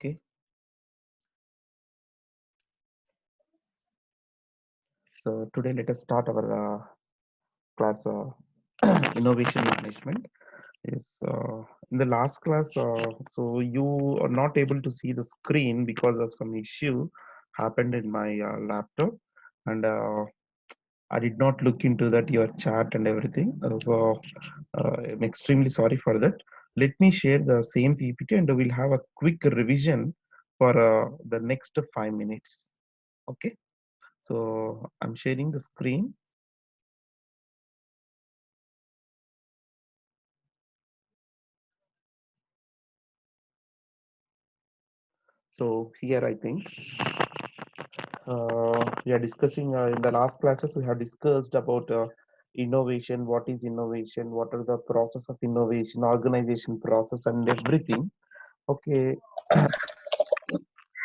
Okay, so today let us start our class innovation management. Is in the last class, so you are not able to see the screen because of some issue happened in my laptop, and I did not look into that your chat and everything. I'm extremely sorry for that. Let me share the same PPT and we'll have a quick revision for the next 5 minutes. Okay. So I'm sharing the screen. So here I think we are discussing in the last classes we have discussed about innovation, what is innovation, what are the process of innovation, organization process and everything. Okay,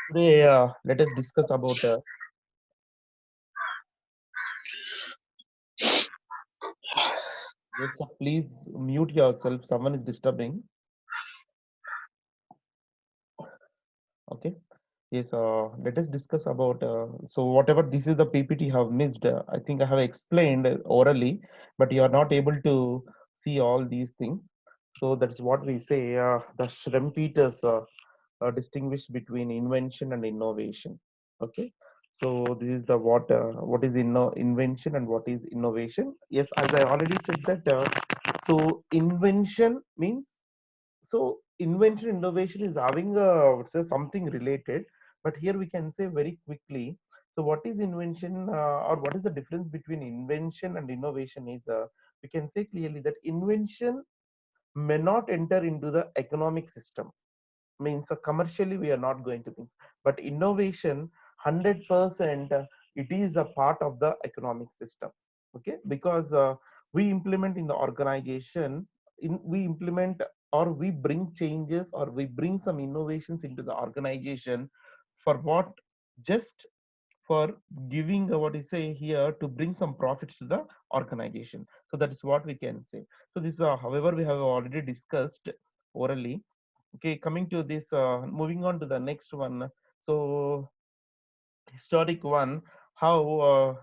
today let us discuss about yes, please mute yourself. Someone is disturbing. Okay. Yes, let us discuss about so whatever this is the PPT have missed. I think I have explained orally, but you are not able to see all these things. So that's what we say. The Schumpeter's distinguish between invention and innovation. Okay, so this is the what is invention and what is innovation. Yes, as I already said that. So invention means so invention innovation is having say something related, but here we can say very quickly. So what is invention or what is the difference between invention and innovation is we can say clearly that invention may not enter into the economic system, means commercially we are not going to think, but innovation 100% it is a part of the economic system. Okay, because we implement in the organization, we implement or we bring changes or we bring some innovations into the organization for what, just for giving what you say here to bring some profits to the organization. So that is what we can say. So this however we have already discussed orally. Okay, coming to this, moving on to the next one. So historic one, how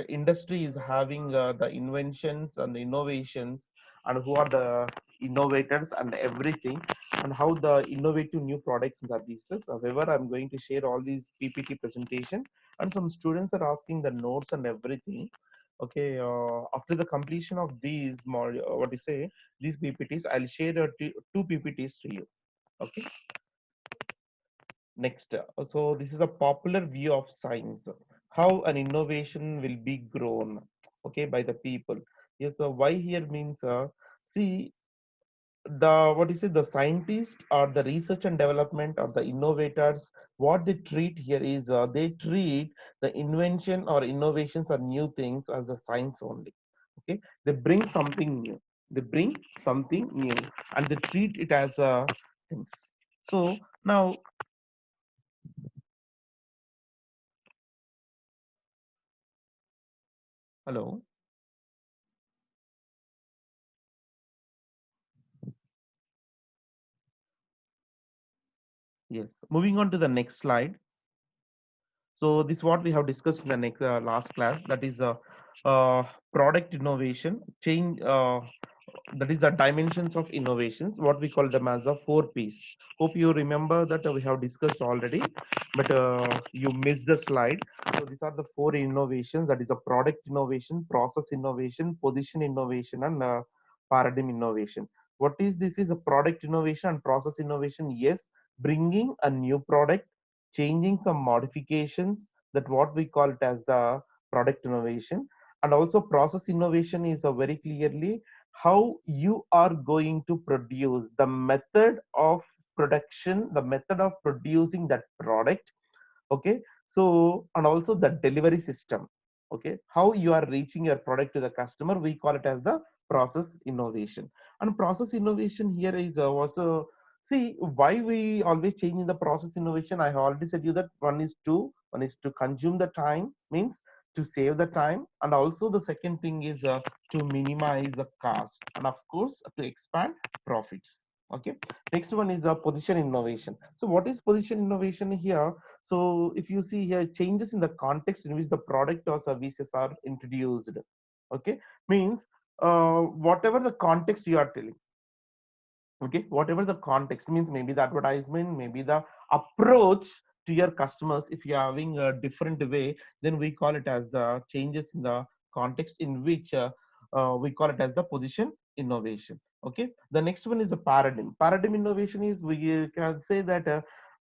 industry is having the inventions and the innovations, and who are the innovators and everything, and how the innovative new products and services. However, I'm going to share all these PPT presentation, and some students are asking the notes and everything. Okay, after the completion of these more what you say, these PPTs, I'll share two PPTs to you. Okay. Next, so this is a popular view of science, how an innovation will be grown, okay, by the people. Yes, why here means, see, the what is it, the scientists or the research and development or the innovators, what they treat here is they treat the invention or innovations or new things as a science only. Okay, they bring something new, they bring something new, and they treat it as things. So now, hello. Yes, moving on to the next slide. So this is what we have discussed in the next last class. That is product innovation, change. That is the dimensions of innovations. What we call them as a 4 Ps. Hope you remember that we have discussed already, but you missed the slide. So these are the 4 innovations. That is a product innovation, process innovation, position innovation, and paradigm innovation. What is this? Is a product innovation and process innovation. Yes, bringing a new product, changing some modifications, that what we call it as the product innovation. And also process innovation is a very clearly how you are going to produce, the method of production, the method of producing that product. Okay, so and also the delivery system. Okay, how you are reaching your product to the customer, we call it as the process innovation. And process innovation here is also, see, why we always change in the process innovation. I have already said you that one is to consume the time, means to save the time, and also the second thing is to minimize the cost, and of course to expand profits. Okay, next one is a position innovation. So what is position innovation here? So if you see here, changes in the context in which the product or services are introduced. Okay, means whatever the context you are telling. Okay, whatever the context means, maybe the advertisement, maybe the approach to your customers. If you're having a different way, then we call it as the changes in the context in which we call it as the position innovation. Okay, the next one is the paradigm innovation. Is we can say that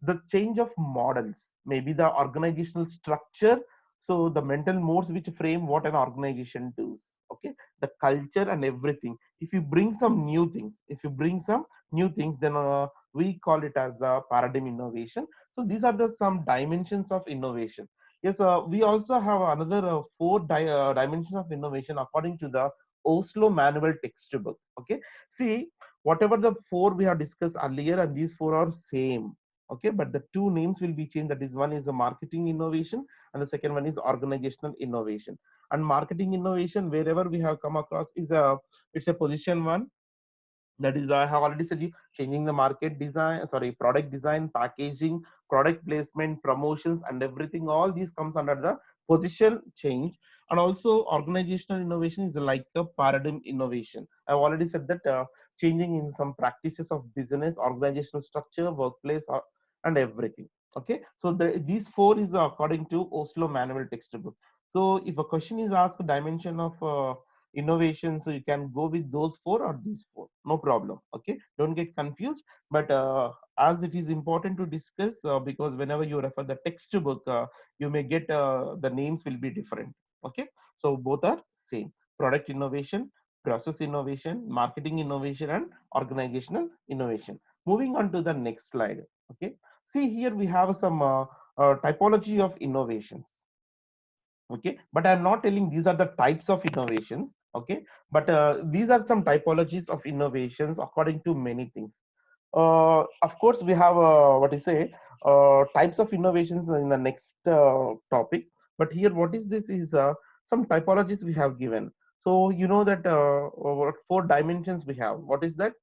the change of models, maybe the organizational structure, so the mental modes which frame what an organization does. Okay, the culture and everything. If you bring some new things, if you bring some new things, then we call it as the paradigm innovation. So these are the some dimensions of innovation. Yes, we also have another four dimensions of innovation according to the Oslo Manual textbook. Okay, see, whatever the four we have discussed earlier, and these four are same. Okay, but the two names will be changed. That is, one is the marketing innovation, and the second one is organizational innovation. And marketing innovation, wherever we have come across, is a, it's a position one. That is, I have already said you, changing the market design, sorry, product design, packaging, product placement, promotions, and everything. All these comes under the position change. And also organizational innovation is like a paradigm innovation. I've already said that changing in some practices of business, organizational structure, workplace, and everything. Okay, so these four is according to Oslo Manual textbook. So if a question is asked, dimension of innovation, so you can go with those four or these four, no problem. Okay, don't get confused. But as it is important to discuss, because whenever you refer the textbook, you may get the names will be different. Okay, so both are same: product innovation, process innovation, marketing innovation, and organizational innovation. Moving on to the next slide. Okay, see, here we have some typology of innovations. Okay, but I'm not telling these are the types of innovations. Okay, but these are some typologies of innovations according to many things. Of course, we have what you say, types of innovations in the next topic. But here, what is this is some typologies we have given. So you know that what four dimensions we have. What is that?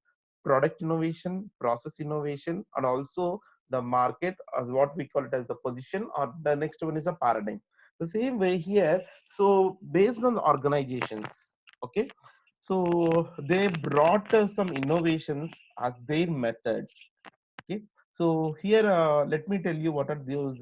Product innovation, process innovation, and also the market, as what we call it as the position, or the next one is a paradigm. The same way here. So based on the organizations, okay, so they brought some innovations as their methods. Okay, so here let me tell you what are those.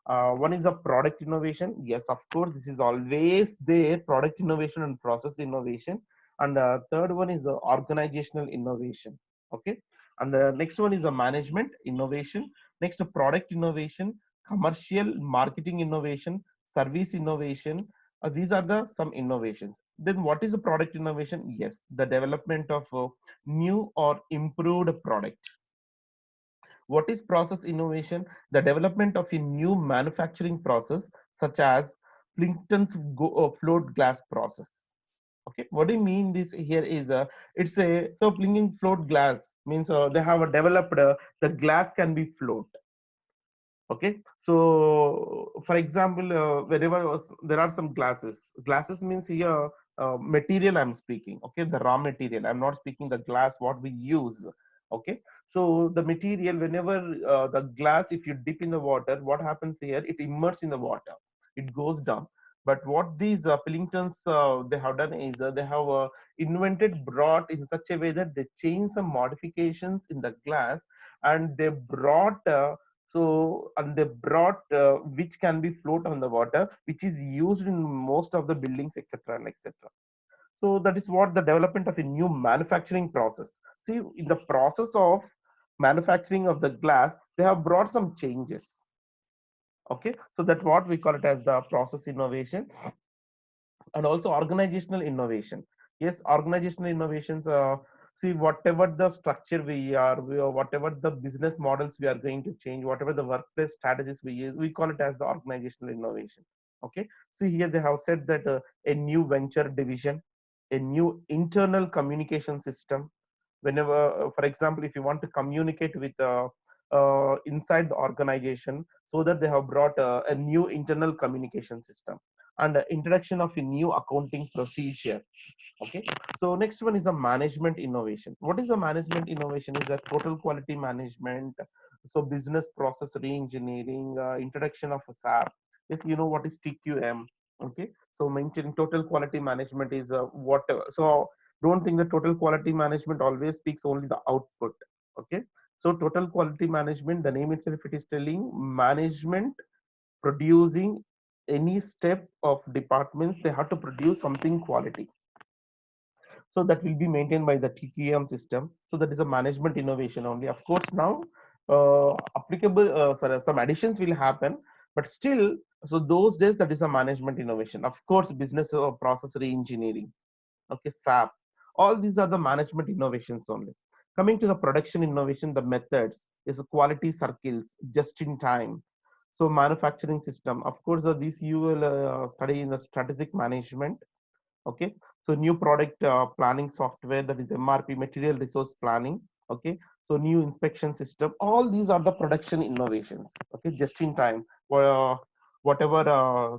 One is a product innovation. Yes, of course, this is always there: product innovation and process innovation. And third one is organizational innovation. Okay, and the next one is a management innovation. Next, a product innovation, commercial marketing innovation, service innovation. These are the some innovations. Then what is a product innovation? Yes, the development of new or improved product. What is process innovation? The development of a new manufacturing process, such as Plimpton's float glass process. Okay, what do you mean? This here is it's a, so Plimpton float glass means they have developed the glass can be float. Okay, so for example, wherever there are some glasses means here material I'm speaking. Okay, the raw material, I'm not speaking the glass what we use. Okay, so the material, whenever the glass, if you dip in the water, what happens here? It immerses in the water, it goes down. But what these Pillingtons they have done is they have invented, brought in such a way that they change some modifications in the glass, and they brought so, and they brought which can be float on the water, which is used in most of the buildings, etc. and etc. So that is what the development of a new manufacturing process. See, in the process of manufacturing of the glass, they have brought some changes. Okay, so that's what we call it as the process innovation. And also organizational innovation. Yes, organizational innovations. See, whatever the structure we are, whatever the business models we are going to change, whatever the workplace strategies we use, we call it as the organizational innovation. Okay, see, here they have said that a new venture division, a new internal communication system. Whenever for example, if you want to communicate with inside the organization, so that they have brought a new internal communication system. and introduction of a new accounting procedure. Okay, so next one is a management innovation. What is a management innovation? Is a total quality management, so business process re-engineering, introduction of a SAP. Yes, you know what is TQM. Okay, so maintaining total quality management is whatever. So don't think that total quality management always speaks only the output. Okay, so total quality management, the name itself it is telling management producing any step of departments, they have to produce something quality, so that will be maintained by the TQM system. So that is a management innovation only. Of course, now applicable sorry, some additions will happen, but still, so those days that is a management innovation. Of course, business process re-engineering. Okay, SAP. All these are the management innovations only. Coming to the production innovation, the methods is quality circles, just in time. So manufacturing system. Of course, these you will study in the strategic management. Okay, so new product planning software, that is MRP, material resource planning. Okay, so new inspection system, all these are the production innovations. Okay, just in time, whatever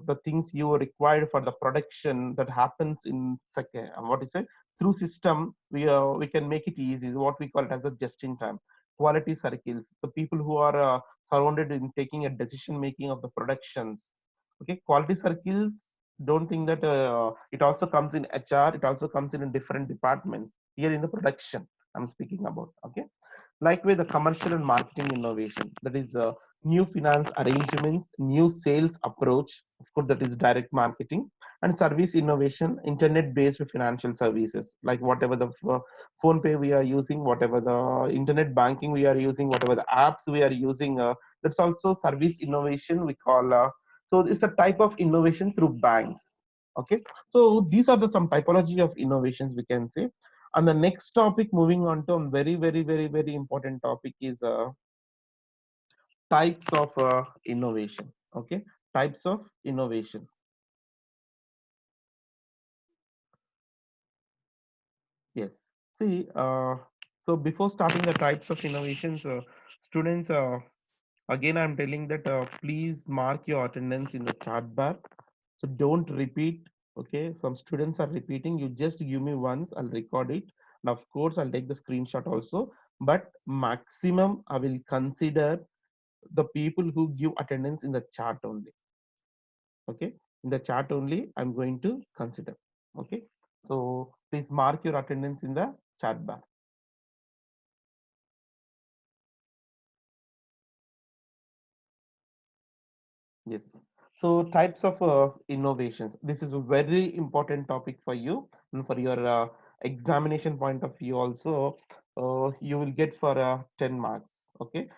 the things you required for the production that happens in second, what is it, through system, we can make it easy, what we call it as a just in time. Quality circles, the people who are surrounded in taking a decision making of the productions. Okay, quality circles, don't think that it also comes in HR, it also comes in different departments. Here in the production I'm speaking about. Okay, likewise the commercial and marketing innovation, that is new finance arrangements, new sales approach, of course that is direct marketing. And service innovation, internet based financial services, like whatever the phone pay we are using, whatever the internet banking we are using, whatever the apps we are using, that's also service innovation we call. So it's a type of innovation through banks. Okay, so these are the some typology of innovations we can say. And the next topic, moving on to a very important topic, is types of innovation. Okay, types of innovation. Yes, see, so before starting the types of innovations, students, again I'm telling that please mark your attendance in the chat bar. So don't repeat. Okay, some students are repeating, you just give me once, I'll record it, and of course I'll take the screenshot also. But maximum I will consider the people who give attendance in the chat only. Okay, in the chat only I'm going to consider. Okay, so please mark your attendance in the chat bar. Yes. So types of innovations. This is a very important topic for you and for your examination point of view also. You will get for 10 marks. Okay.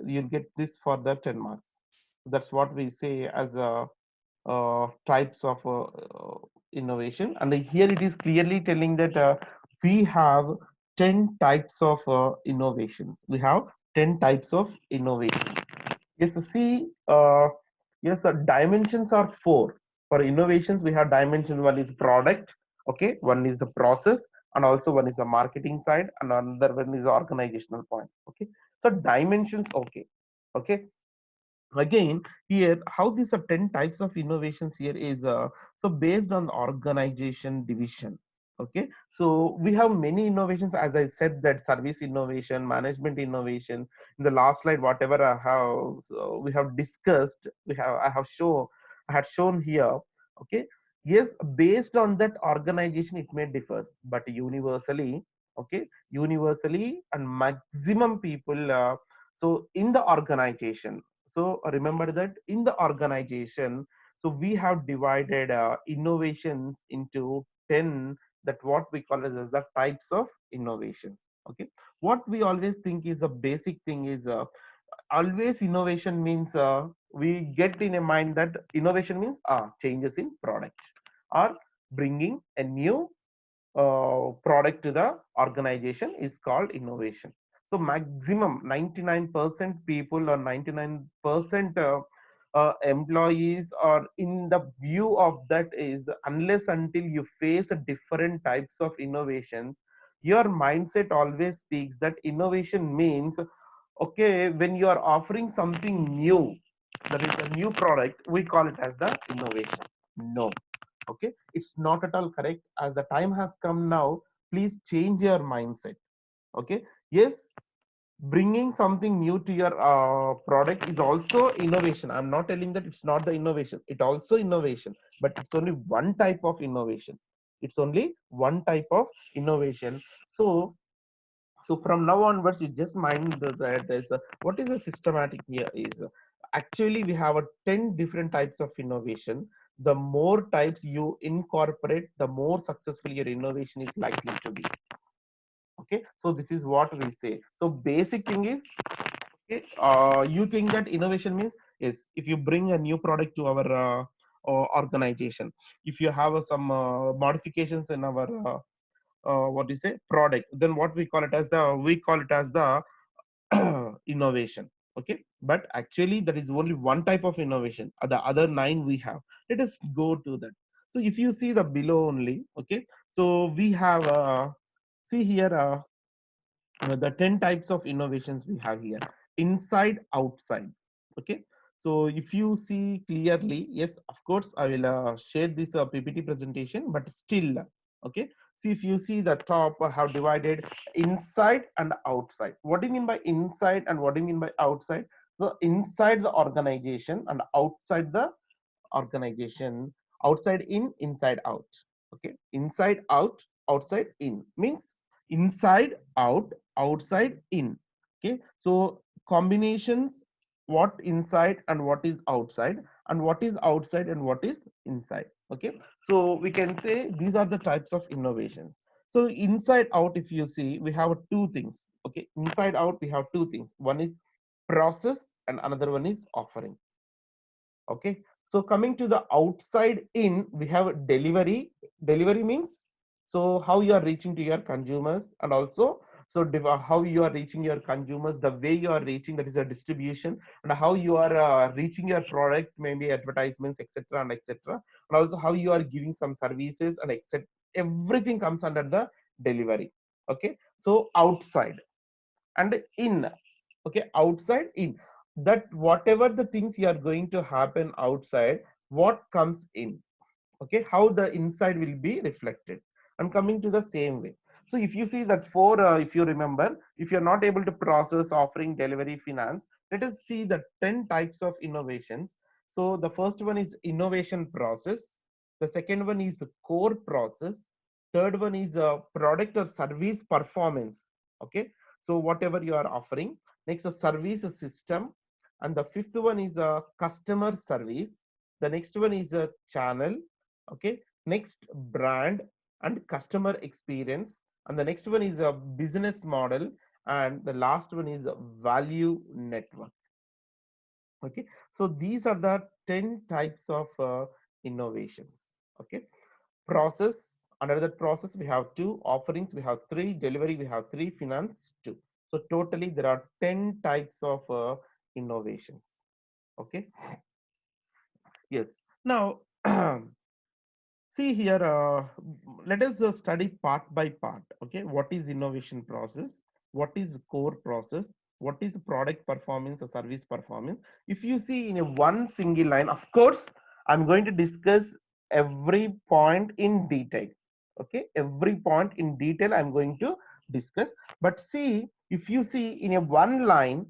You'll get this for the 10 marks. That's what we say as types of innovation. And here it is clearly telling that we have 10 types of innovations. We have 10 types of innovation. Yes, see, yes, dimensions are four. For innovations, we have dimension. One is product, okay, one is the process, and also one is the marketing side, and another one is the organizational point. Okay, so dimensions, okay, okay. Again, here, how these are 10 types of innovations here is so based on organization division. Okay, so we have many innovations, as I said, that service innovation, management innovation. In the last slide, whatever I have we have discussed, I had shown here. Okay, yes, based on that organization it may differ, but universally, okay, universally and maximum people, so in the organization, so remember that in the organization, so we have divided innovations into 10, that what we call as the types of innovations. Okay, what we always think is a basic thing is always innovation means we get in a mind that innovation means changes in product or bringing a new product to the organization is called innovation. So maximum 99% people or 99% employees are in the view of that is, unless until you face a different types of innovations, your mindset always speaks that innovation means, okay, when you are offering something new, that is a new product, we call it as the innovation. No. Okay, it's not at all correct. As the time has come now, please change your mindset. Okay, yes, bringing something new to your product is also innovation. I'm not telling that it's not the innovation, it also innovation, but it's only one type of innovation. It's only one type of innovation. So from now onwards, you just mind that there's a, what is a systematic here is actually we have a 10 different types of innovation. The more types you incorporate, the more successful your innovation is likely to be. Okay, so this is what we say. So basic thing is, okay, you think that innovation means, yes, if you bring a new product to our organization, if you have some modifications in our what do you say product, then what we call it as the, we call it as the innovation. Okay, but actually that is only one type of innovation. The other nine we have, let us go to that. So if you see the below only, okay, so we have see here the 10 types of innovations we have here, inside outside. Okay, so if you see clearly, yes, of course I will share this PPT presentation, but still, okay, see, if you see the top, I have divided inside and outside. What do you mean by inside and what do you mean by outside? So inside the organization and outside the organization, outside in, inside out. Okay, inside out, outside in means inside out, outside in. Okay, so combinations, what inside and what is outside, and what is outside and what is inside. Okay, so we can say these are the types of innovation. So inside out, if you see, we have two things. Okay, inside out we have two things, one is process and another one is offering. Okay, so coming to the outside in, we have delivery. Delivery means, so how you are reaching to your consumers, and also so how you are reaching your consumers, the way you are reaching, that is a distribution, and how you are reaching your product, maybe advertisements, etc. and etc. And also how you are giving some services and etc. Everything comes under the delivery. Okay, so outside and in. Okay, outside in, that whatever the things you are going to happen outside, what comes in. Okay, how the inside will be reflected. I'm coming to the same way. So if you see that for if you remember, if you're not able to process, offering, delivery, finance, let us see the 10 types of innovations. So the first one is innovation process, the second one is the core process, third one is a product or service performance. Okay, so whatever you are offering, next a service system, and the fifth one is a customer service, the next one is a channel. Okay, next brand and customer experience, and the next one is a business model, and the last one is a value network. Okay, so these are the 10 types of innovations. Okay, process, under that process we have two, offerings we have three, delivery we have three, finance two. So totally there are 10 types of innovations. Okay, yes, now see here, let us study part by part. Okay, what is innovation process? What is core process? What is product performance or service performance? If you see in a one single line, of course, I'm going to discuss every point in detail. Okay, every point in detail I'm going to discuss. But see, if you see in a one line,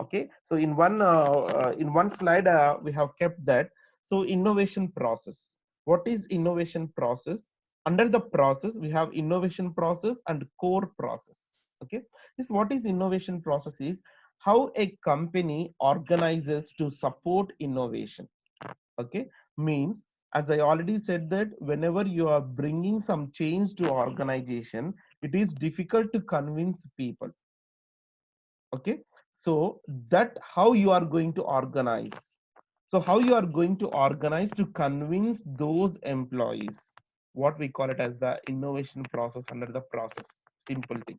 okay, so in one slide we have kept that. So innovation process, what is innovation process? Under the process we have innovation process and core process. Okay, this what is innovation process is how a company organizes to support innovation. Okay, means, as I already said, that whenever you are bringing some change to organization, it is difficult to convince people. Okay, so that how you are going to organize, so how you are going to organize to convince those employees, what we call it as the innovation process under the process. Simple thing.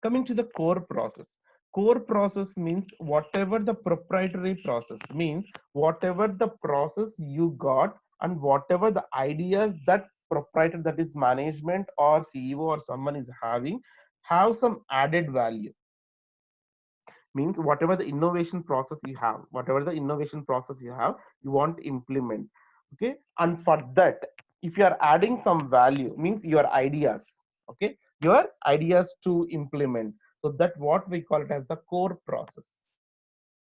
Coming to the core process. Core process means whatever the proprietary process means, whatever the process you got and whatever the ideas that proprietor, that is management or CEO or someone is having, have some added value. Means whatever the innovation process you have, whatever the innovation process you have, you want to implement. Okay, and for that, if you are adding some value, means your ideas, okay, your ideas to implement, so that what we call it as the core process.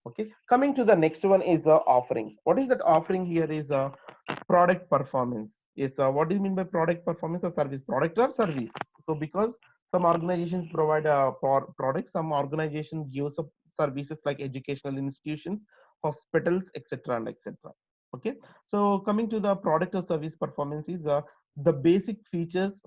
Okay, coming to the next one is offering. What is that offering here is product performance. Is what do you mean by product performance? A service, product or service? So because some organizations provide a product, some organization gives up services like educational institutions, hospitals, etc. and etc. Okay, so coming to the product or service performance is the basic features,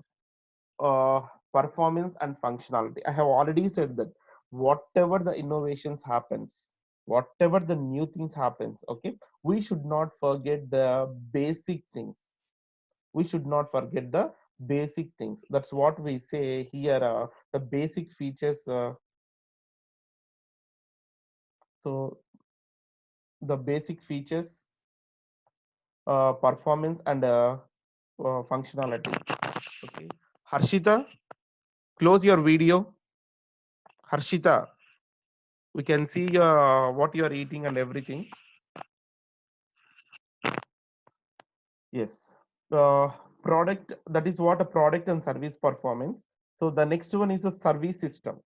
uh, performance and functionality. I have already said that whatever the innovations happens, whatever the new things happens, okay, we should not forget the basic things. We should not forget the basic things. That's what we say here. The basic features. So the basic features, performance and functionality. Okay, Harshita, close your video. Harshita, we can see what you are eating and everything. Yes, the product, that is what a product and service performance. So the next one is a service system.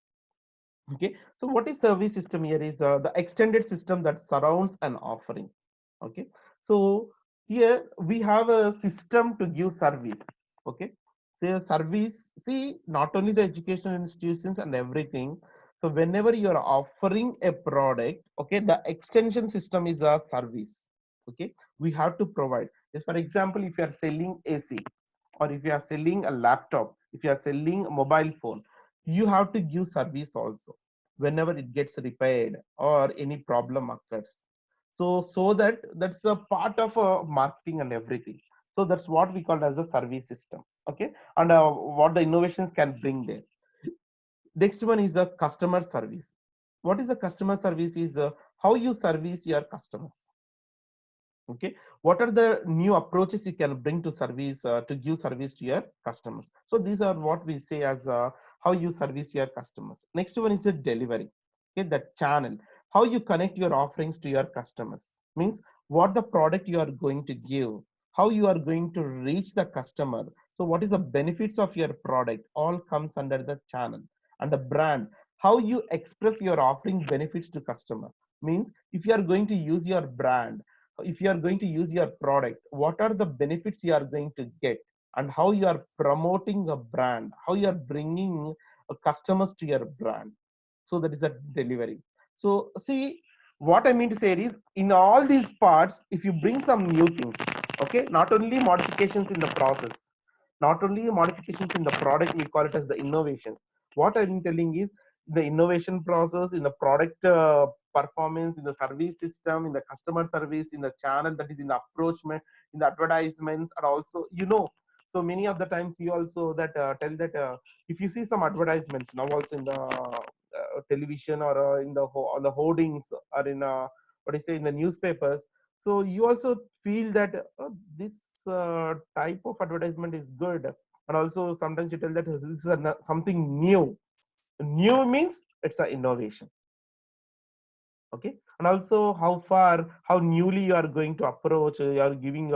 Okay, so what is service system here is the extended system that surrounds an offering. Okay, so here we have a system to give service. Okay, so service, see, not only the educational institutions and everything. So whenever you are offering a product, okay, the extension system is a service. Okay, we have to provide. Just for example, if you are selling AC, or if you are selling a laptop, if you are selling a mobile phone, you have to give service also whenever it gets repaired or any problem occurs. So that that's a part of marketing and everything. So that's what we call as the service system. Okay, and what the innovations can bring there. Next one is the customer service. What is the customer service is how you service your customers. Okay, what are the new approaches you can bring to service, to give service to your customers. So these are what we say as how you service your customers. Next one is the delivery. Okay, the channel, how you connect your offerings to your customers, means what the product you are going to give, how you are going to reach the customer. So what is the benefits of your product, all comes under the channel. And the brand, how you express your offering benefits to customer, means if you are going to use your brand, if you are going to use your product, what are the benefits you are going to get, and how you are promoting a brand, how you are bringing customers to your brand. So that is a delivery. So see, what I mean to say is, in all these parts, if you bring some new things, okay, not only modifications in the process, not only modifications in the product, we call it as the innovation. What I'm telling is, the innovation process in the product performance, in the service system, in the customer service, in the channel, that is in the approachment, in the advertisements, and also, so many of the times you also that tell that if you see some advertisements now also in the television, or in the on the hoardings, or in what do you say, in the newspapers. So you also feel that this type of advertisement is good, and also sometimes you tell that this is something new. New means it's an innovation. Okay, and also how far, how newly you are going to approach, you are giving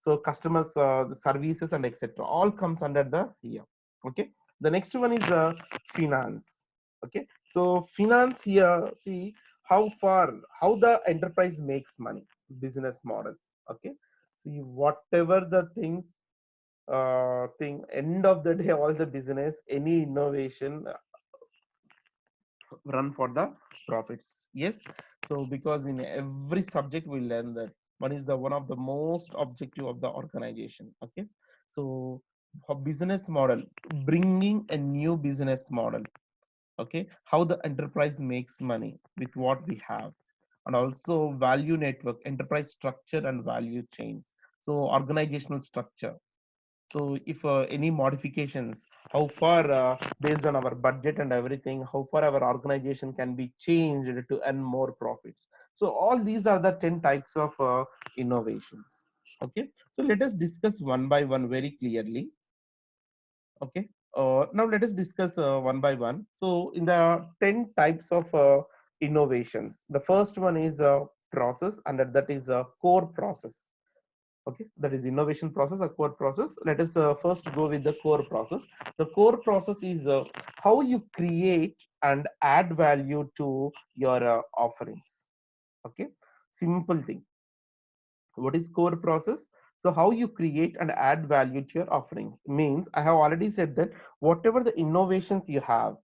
so customers the services and etc, all comes under the here. Okay, the next one is finance. Okay, so finance here, see how far, how the enterprise makes money, business model. Okay, see whatever the things, thing, end of the day, all the business, any innovation run for the profits. Yes, so because in every subject we learn that what is the one of the most objective of the organization. Okay, so for business model, bringing a new business model. Okay, how the enterprise makes money with what we have, and also value network, enterprise structure and value chain. So organizational structure, so if any modifications, how far based on our budget and everything, how far our organization can be changed to earn more profits. So all these are the 10 types of innovations. Okay, so let us discuss one by one very clearly. Okay, now let us discuss one by one. So in the 10 types of innovations, the first one is process, and that is a core process. Okay, that is innovation process, a core process. Let us first go with the core process. The core process is how you create and add value to your offerings. Okay, simple thing. What is core process? So how you create and add value to your offerings means, I have already said that whatever the innovations you have,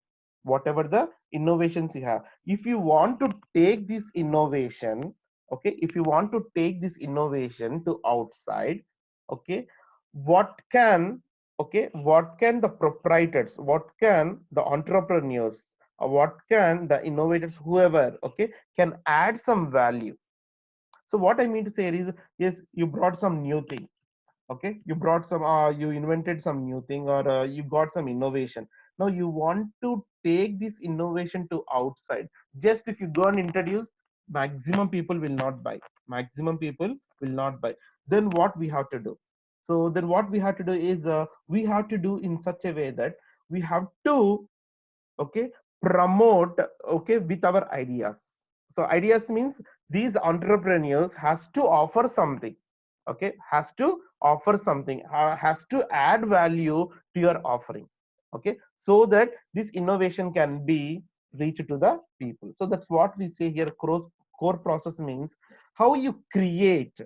whatever the innovations you have, if you want to take this innovation, okay, if you want to take this innovation to outside, okay, what can, okay, what can the proprietors, what can the entrepreneurs, or what can the innovators, whoever, okay, can add some value. So what I mean to say is, yes, you brought some new thing. Okay, you brought some, you invented some new thing, or you got some innovation. Now you want to take this innovation to outside. Just if you go and introduce, maximum people will not buy. Maximum people will not buy. Then what we have to do? So then what we have to do is, we have to do in such a way that we have to, okay, promote, okay, with our ideas. So ideas means these entrepreneurs has to offer something, okay, has to offer something, has to add value to your offering, okay, so that this innovation can be reached to the people. So that's what we say here. Core process means how you create.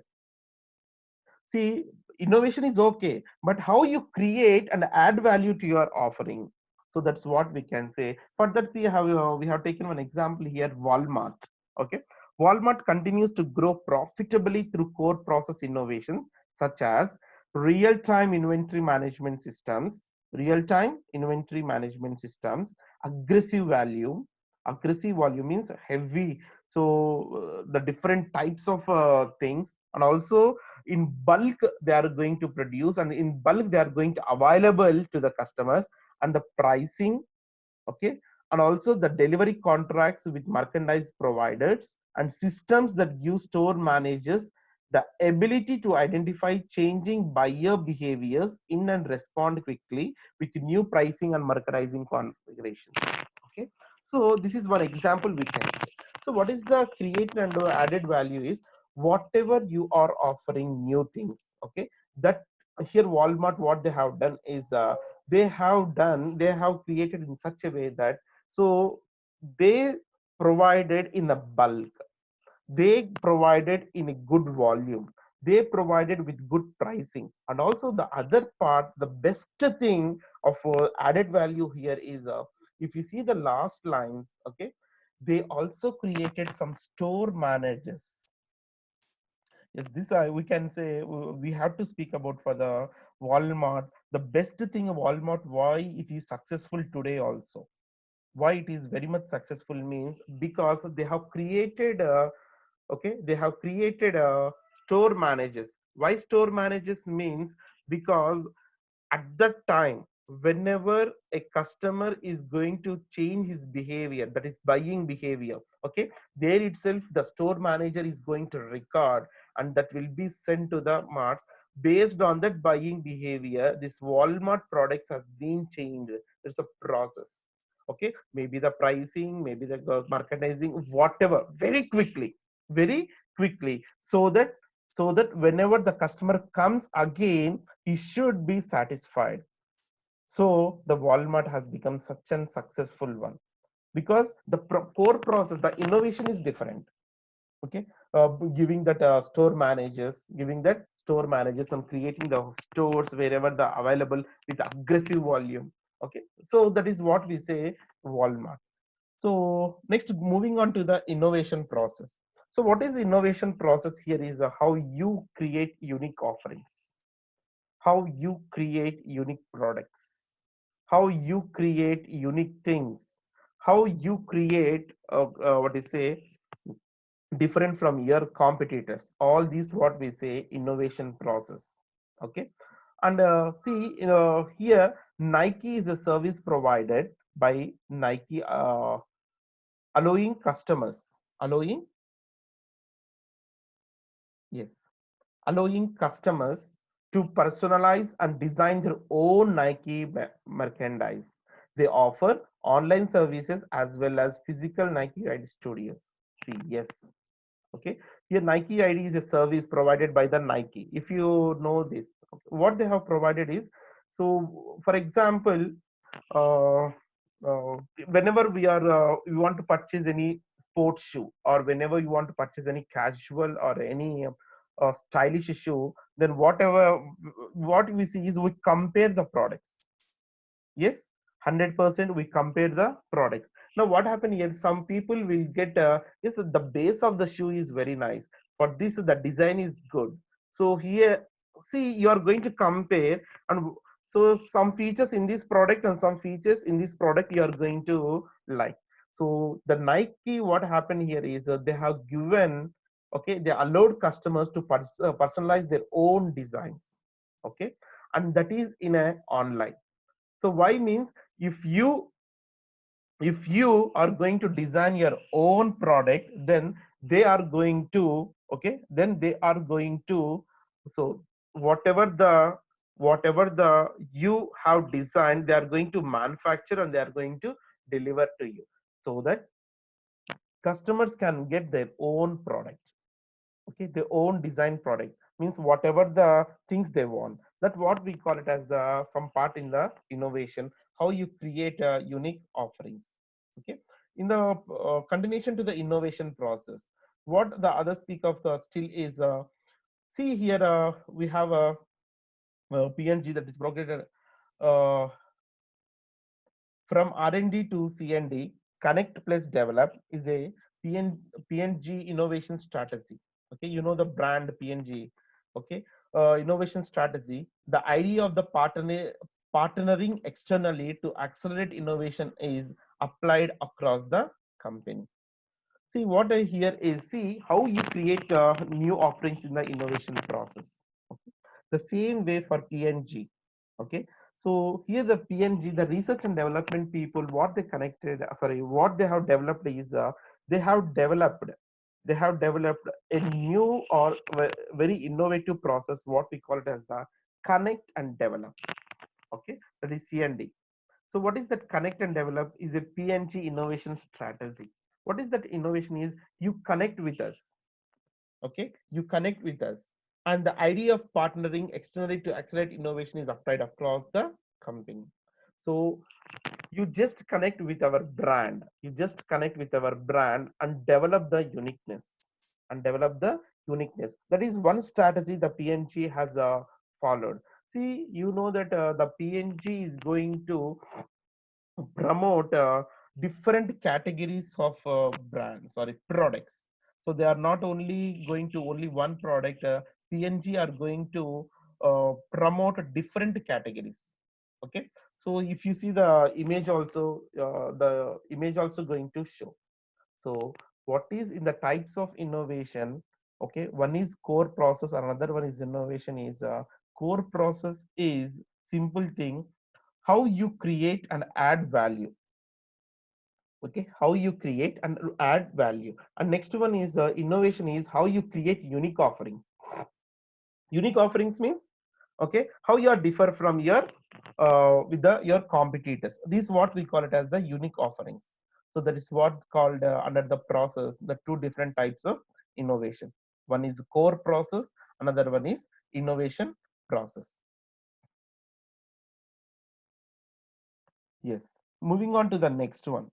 See, innovation is okay, but how you create and add value to your offering. So that's what we can say. For that, see how we have taken one example here, Walmart. Okay, Walmart continues to grow profitably through core process innovations such as real-time inventory management systems, real-time inventory management systems, aggressive value. Aggressive volume means heavy. So the different types of things, and also in bulk they are going to produce, and in bulk they are going to available to the customers, and the pricing, okay, and also the delivery contracts with merchandise providers, and systems that give store managers the ability to identify changing buyer behaviors in and respond quickly with new pricing and merchandising configurations. Okay, so this is one example we can say. So what is the create and added value is, whatever you are offering new things, okay, that here Walmart, what they have done is, they have created in such a way that, so they provided in a bulk, they provided in a good volume, they provided with good pricing, and also the other part, the best thing of added value here is, if you see the last lines, okay, they also created some store managers. Yes, this we can say, we have to speak about for the Walmart. The best thing of Walmart, why it is successful today also, why it is very much successful means because they have created, okay, they have created store managers. Why store managers means, because at that time, whenever a customer is going to change his behavior, that is buying behavior, okay, there itself the store manager is going to record, and that will be sent to the marts. Based on that buying behavior, this Walmart products has been changed. There's a process, okay, maybe the pricing, maybe the merchandising, whatever, very quickly, very quickly, so that whenever the customer comes again, he should be satisfied. So the Walmart has become such an successful one, because the core process, the innovation is different. Okay, giving that store managers and creating the stores wherever the available with aggressive volume. Okay, so that is what we say Walmart. So next, moving on to the innovation process. So what is innovation process here is, how you create unique offerings, how you create unique products, how you create unique things, how you create, what is say, different from your competitors. All these what we say innovation process. Okay, and see, here Nike is a service provided by Nike, allowing customers, allowing, yes, allowing customers to personalize and design their own Nike merchandise. They offer online services as well as physical Nike ride studios. See, yes, okay, Here Nike ID is a service provided by the Nike. If you know this, what they have provided is, so for example, uh, uh, whenever we want to purchase any sports shoe, or whenever you want to purchase any casual or any stylish shoe, then what we see is we compare the products. Yes, 100% we compare the products. Now what happened here, some people will get yes, the base of the shoe is very nice, for this the design is good. So here, see, you are going to compare, and so some features in this product and some features in this product you are going to like. So the Nike, what happened here is they have given, okay, they allowed customers to personalize their own designs, okay, and that is in a online. So why means, if you are going to design your own product, then they are going to, okay, then they are going to, so whatever the you have designed, they are going to manufacture and they are going to deliver to you, so that customers can get their own product, okay, their own design product, means whatever the things they want. That what we call it as the some part in the innovation, how you create unique offerings, okay. In the continuation to the innovation process, what the other speak of the still is, see here, we have a, PNG, that is progressed uh, from R&D to C&D. Connect plus develop is a PNG innovation strategy. Okay, you know the brand PNG. Okay, innovation strategy. The idea of the partnering externally to accelerate innovation is applied across the company. See, what I hear is, see how you create new offerings in the innovation process. Okay. The same way for PNG. Okay. So here the PNG, the research and development people, what they connected, sorry, what they have developed is, they have developed they have developed a new or very innovative process, what we call it as the connect and develop. Okay, that is CND. So what is that connect and develop is a PNG innovation strategy. What is that innovation is, you connect with us, okay, you connect with us, and the idea of partnering externally to accelerate innovation is applied across the company. So you just connect with our brand, and develop the uniqueness, that is one strategy the PNG has followed. See, you know that the PNG is going to promote different categories of brands, sorry, products. So they are not only going to only one product. PNG are going to promote different categories. Okay, so if you see the image also, the image also going to show. So what is in the types of innovation? Okay, one is core process, another one is innovation. Is core process is simple thing, how you create and add value. Okay, how you create and add value. And next one is innovation is how you create unique offerings. Unique offerings means, okay, how you are differ from your with the your competitors. This is what we call it as the unique offerings. So that is what called under the process, the two different types of innovation. One is core process, another one is innovation process. Yes, moving on to the next one.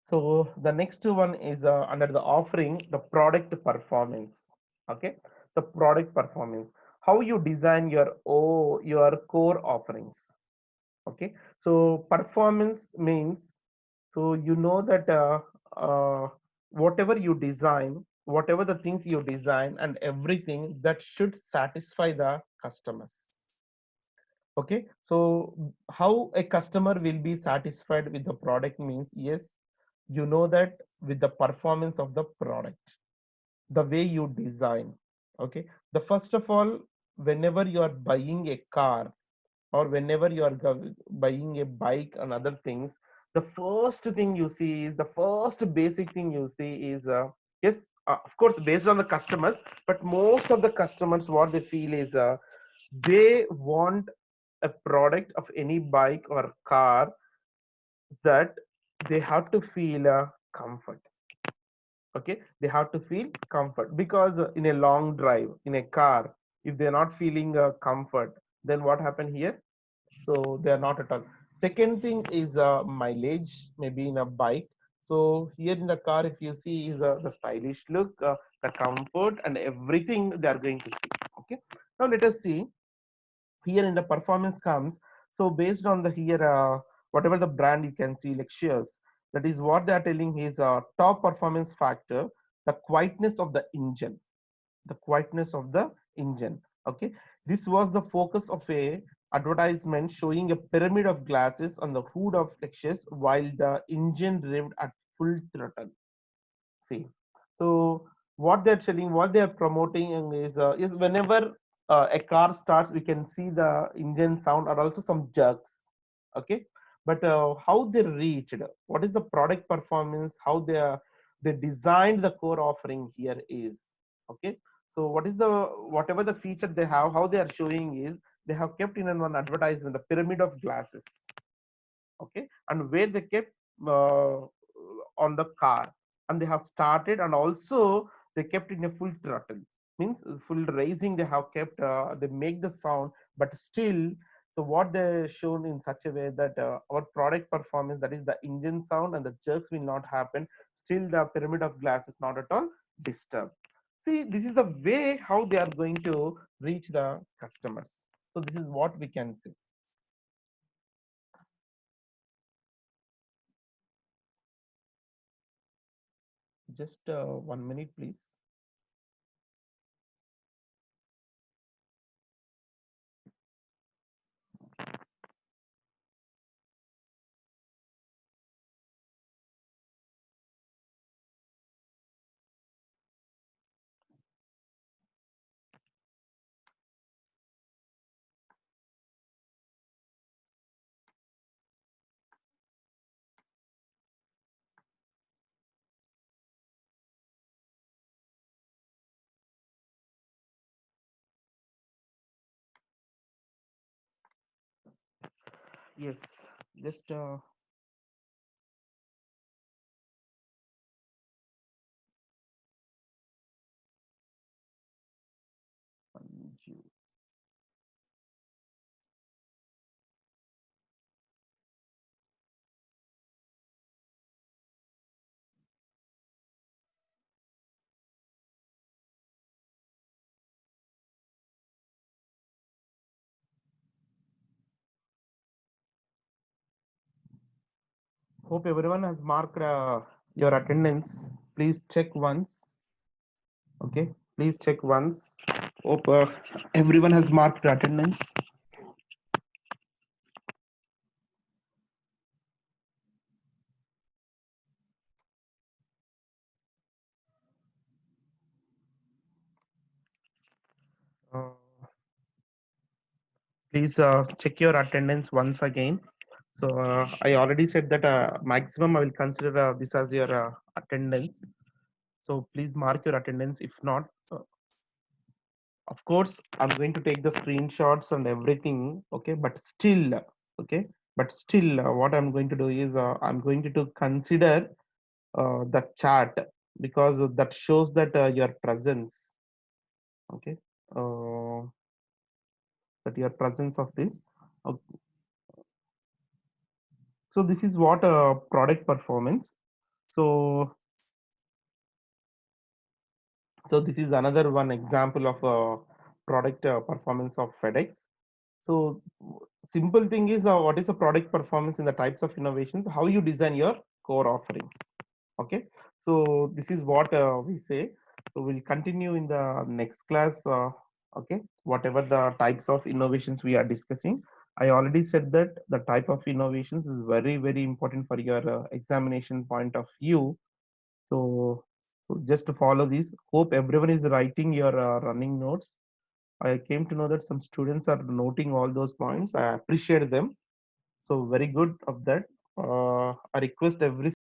So the next one is under the offering, the product performance. Okay, the product performance. How you design your core offerings. Okay, so performance means, so you know that whatever you design, whatever the things you design, and everything that should satisfy the customers. Okay, so how a customer will be satisfied with the product means, yes, you know that with the performance of the product, the way you design. Okay, the first of all, whenever you are buying a car, or whenever you are buying a bike and other things, the first thing you see is, the first basic thing you see is, yes, of course based on the customers, but most of the customers, what they feel is, they want a product of any bike or car, that they have to feel comfort. Okay, they have to feel comfort, because in a long drive in a car, if they're not feeling comfort, then what happened here? So they are not at all. Second thing is mileage, maybe in a bike. So here in the car, if you see, is the stylish look, the comfort and everything they are going to see. Okay, now let us see here in the performance comes. So based on the here, whatever the brand you can see, like Shears, that is what they are telling is top performance factor, the quietness of the engine, the quietness of the engine. Okay, this was the focus of a advertisement showing a pyramid of glasses on the hood of Lexus while the engine revved at full throttle. See, so what they're telling, what they're promoting is whenever a car starts, we can see the engine sound and also some jerks. Okay, but how they reached, what is the product performance, how they designed the core offering here is, okay. So what is the, whatever the feature they have, how they are showing is, they have kept in one advertisement the pyramid of glasses. Okay, and where they kept uh, on the car, and they have started, and also they kept in a full throttle, means full raising they have kept, they make the sound, but still, so what they shown in such a way that our product performance, that is the engine sound and the jerks will not happen, still the pyramid of glass is not at all disturbed. See, this is the way how they are going to reach the customers. So this is what we can say. Just 1 minute, please. Yes, just you. Hope everyone has marked your attendance. Please check once. Okay, please check once. Hope everyone has marked attendance. Uh, please check your attendance once again. So I already said that maximum I will consider this as your attendance. So please mark your attendance. If not, of course, I'm going to take the screenshots and everything. Okay, but still, okay, but still, what I'm going to do is I'm going to consider the chat, because that shows that your presence. Okay, uh, that your presence of this. Okay. So this is what product performance. So so this is another one example of product performance of FedEx. So simple thing is what is the product performance in the types of innovations, how you design your core offerings. Okay, so this is what we say. So we'll continue in the next class. Okay, whatever the types of innovations we are discussing, I already said that the type of innovations is very very important for your examination point of view. So, so just to follow this, hope everyone is writing your running notes. I came to know that some students are noting all those points. I appreciate them. So very good of that. I request every